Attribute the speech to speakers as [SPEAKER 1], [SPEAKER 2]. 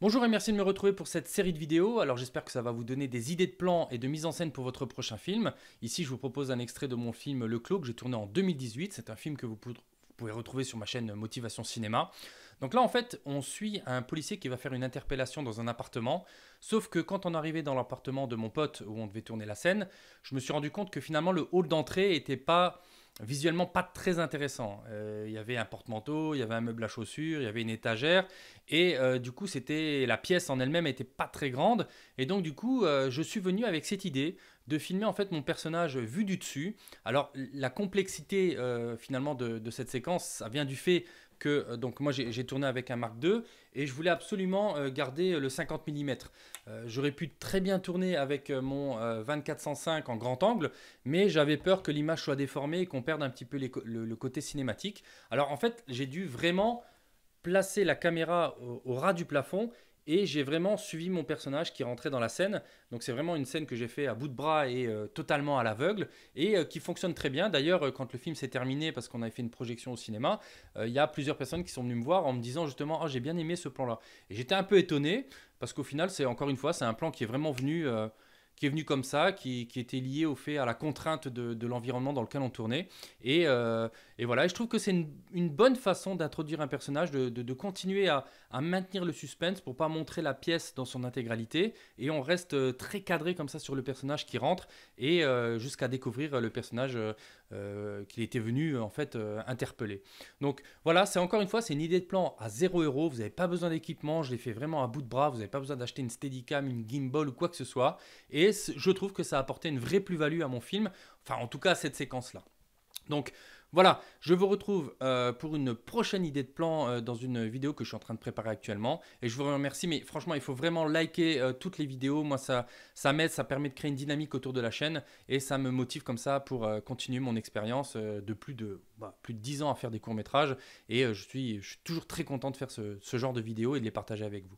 [SPEAKER 1] Bonjour et merci de me retrouver pour cette série de vidéos. Alors j'espère que ça va vous donner des idées de plans et de mise en scène pour votre prochain film. Ici je vous propose un extrait de mon film Le Clos que j'ai tourné en 2018. C'est un film que vous pouvez retrouver sur ma chaîne Motivation Cinéma. Donc là en fait on suit un policier qui va faire une interpellation dans un appartement. Sauf que quand on arrivait dans l'appartement de mon pote où on devait tourner la scène, je me suis rendu compte que finalement le hall d'entrée était pas visuellement pas très intéressant. Il y avait un porte-manteau, il y avait un meuble à chaussures, il y avait une étagère et du coup c'était la pièce en elle-même était pas très grande et donc du coup je suis venu avec cette idée de filmer en fait mon personnage vu du dessus. Alors la complexité finalement de cette séquence, ça vient du fait que donc moi j'ai tourné avec un Mark II et je voulais absolument garder le 50 mm. J'aurais pu très bien tourner avec mon 24-105 en grand angle, mais j'avais peur que l'image soit déformée et qu'on perde un petit peu le côté cinématique. Alors en fait, j'ai dû vraiment placer la caméra au ras du plafond et j'ai vraiment suivi mon personnage qui rentrait dans la scène. Donc c'est vraiment une scène que j'ai fait à bout de bras et totalement à l'aveugle et qui fonctionne très bien. D'ailleurs, quand le film s'est terminé, parce qu'on avait fait une projection au cinéma, il y a plusieurs personnes qui sont venues me voir en me disant justement «Oh, j'ai bien aimé ce plan-là». Et j'étais un peu étonné parce qu'au final, c'est encore une fois, c'est un plan qui est vraiment venu qui est venu comme ça, qui était lié au fait à la contrainte de l'environnement dans lequel on tournait. Et voilà, et je trouve que c'est une bonne façon d'introduire un personnage, de continuer à maintenir le suspense pour pas montrer la pièce dans son intégralité. Et on reste très cadré comme ça sur le personnage qui rentre et jusqu'à découvrir le personnage qu'il était venu en fait interpeller. Donc voilà, c'est encore une fois, c'est une idée de plan à 0 €. Vous n'avez pas besoin d'équipement, je l'ai fait vraiment à bout de bras. Vous n'avez pas besoin d'acheter une Steadicam, une gimbal ou quoi que ce soit. Et je trouve que ça a apporté une vraie plus-value à mon film, enfin en tout cas à cette séquence-là. Donc voilà, je vous retrouve pour une prochaine idée de plan dans une vidéo que je suis en train de préparer actuellement. Et je vous remercie, mais franchement, il faut vraiment liker toutes les vidéos. Moi, ça m'aide, ça permet de créer une dynamique autour de la chaîne et ça me motive comme ça pour continuer mon expérience de plus de 10 ans à faire des courts-métrages. Et je suis toujours très content de faire ce genre de vidéos et de les partager avec vous.